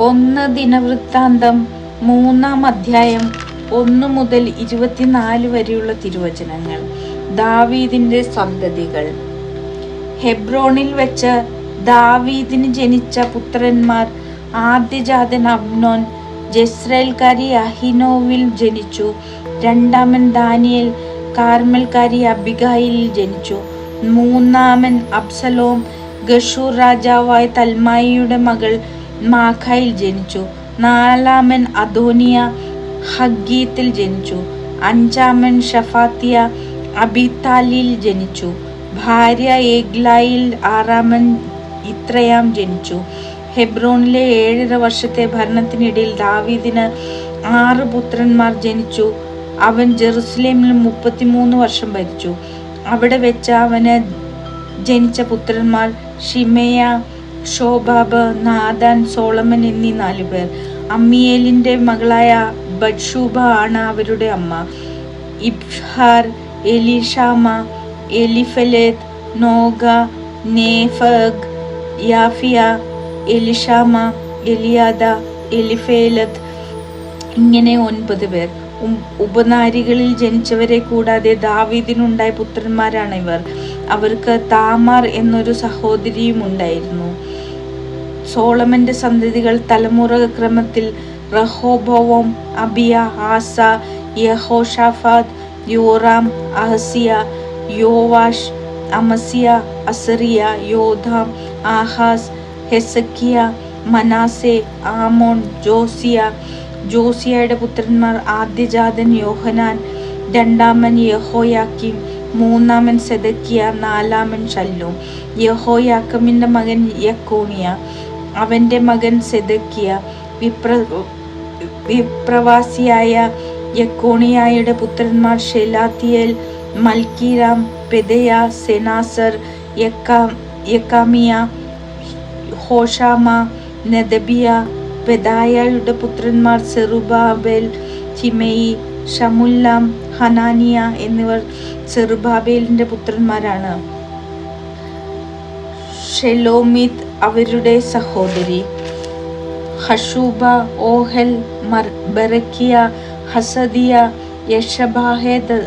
1 ദിനവൃത്താന്തം 3-ാം അധ്യായം 1 മുതൽ 24 വരെയുള്ള തിരുവചനങ്ങൾ. ദാവീദിന്റെ സന്തതികൾ. ഹെബ്രോണിൽ വെച്ച് ദാവീദിന് ജനിച്ച പുത്രന്മാർ: ആദ്യജാതൻ അബ്നോൻ ജെസ്രയേൽക്കാരി അഹിനോവിൽ ജനിച്ചു. രണ്ടാമൻ ദാനിയേൽ കാർമെൽക്കാരി അബിഗായിലിൽ ജനിച്ചു. മൂന്നാമൻ അബ്സലോം ഗഷൂർ രാജാവായ തൽമായിയുടെ മകൾ മാഖയിൽ ജനിച്ചു. നാലാമൻ അദോനിയ ഹഗ്ഗീത്തിൽ ജനിച്ചു. അഞ്ചാമൻ ഷഫാത്തിയ അബിത്താലിൽ ജനിച്ചു. ഭാര്യ ഏഗ്ലായിൽ. ആറാമൻ ഇത്രയാം ജനിച്ചു. ഹെബ്രോണിലെ 7.5 വർഷത്തെ ഭരണത്തിനിടയിൽ ദാവീദിന് 6 പുത്രന്മാർ ജനിച്ചു. അവൻ ജെറുസലേമിൽ 33 വർഷം ഭരിച്ചു. അവിടെ വെച്ച് അവന് ജനിച്ച പുത്രന്മാർ ഷിമെയ, ഷോബാബ്, നാഥാൻ, സോളമൻ എന്നീ 4 പേർ. അമ്മിയേലിന്റെ മകളായ ബത്ഷൂബ ആണ് അവരുടെ അമ്മ. ഇബ്ഹാർ, എലീഷാമ, എലിഫലേത്ത്, നോഗ, നേഫഗ്, യാഫിയ, എലിഷാമ, എലിയാദ, എലിഫേലത്ത്, ഇങ്ങനെ 9 പേർ. ഉപനാരികളിൽ ജനിച്ചവരെ കൂടാതെ ദാവീദിനുണ്ടായ പുത്രന്മാരാണ് ഇവർ. അവർക്ക് താമാർ എന്നൊരു സഹോദരിയും ഉണ്ടായിരുന്നു. സോളമന്റെ സന്തതികൾ തലമുറ ക്രമത്തിൽ: Rehoboam, Abijah, Asa, Jehoshaphat, Joram, Ahaziah, Joash, Amaziah, Azariah, Jotham, Ahaz, Hezekiah, Manasseh, Amon, Josiah. ജോസിയയുടെ പുത്രന്മാർ: ആദ്യജാതൻ യോഹനാൻ, രണ്ടാമൻ യഹോയാക്കീം, മൂന്നാമൻ സെദക്കിയ, നാലാമൻ ശല്ലൂം. യഹോയാക്കീമിന്റെ മകൻ യക്കോണിയ, അവന്റെ മകൻ സെദക്കിയ. വിപ്രവാസിയായ യക്കോണിയായുടെ പുത്രന്മാർ: ഷെലാത്തിയേൽ, മൽക്കീരാം, പെദയ, സെനാസർ, യക്കാമിയ, ഹോഷാമ, നെദബിയ. പെദായയുടെ പുത്രന്മാർ: സെറുബാബേൽ, ചിമെയി, ഷമുല്ലാം, ഹനാനിയ എന്നിവർ സെറുബാബേലിന്റെ പുത്രന്മാരാണ്. ഷെലോമിത്ത് അവരുടെ സഹോദരി. ഹഷൂബ, ഓഹെൽ, ബെറക്കിയ, ഹസദിയ, യഷബാഹേദ്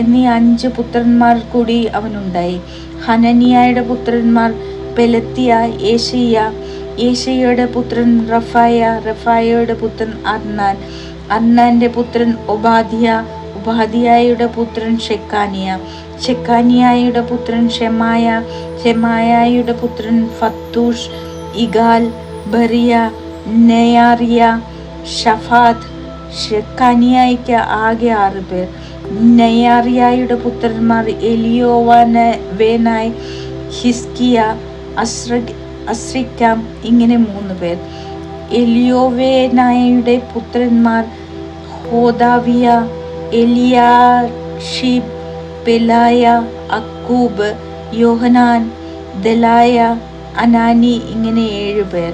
എന്നീ 5 പുത്രന്മാർ കൂടി അവനുണ്ടായി. ഹനനിയയുടെ പുത്രന്മാർ: പെലത്തിയ, യേശയ്യ. യേശയ്യയുടെ പുത്രൻ റഫായ, റഫായയുടെ പുത്രൻ അർനാൻ, അർനാന്റെ പുത്രൻ ഒബാദിയ, ഒബാദിയായുടെ പുത്രൻ ഷെക്കാനിയ, ഷെക്കാനിയായുടെ പുത്രൻ ഷെമായ, ഷെമായയുടെ പുത്രൻ ഫത്തൂഷ്, ഇഗാൽ, ബറിയ, നെയാറിയ, ഷഫാത്ത്. ഷെക്കാനിയായ്ക്ക് ആകെ 6 പേർ. നെയാറിയായുടെ പുത്രന്മാർ: എലിയോവേനായ്, ഹിസ്കിയ, അസ്രിക്കാം, ഇങ്ങനെ 3 പേർ. എലിയോവേനായുടെ പുത്രന്മാർ: ഹോദാവിയ, എലിയാഷിബ്, പെലായ, അക്കൂബ്, യോഹനാൻ, ദലായ, അനാനി, ഇങ്ങനെ 7 പേർ.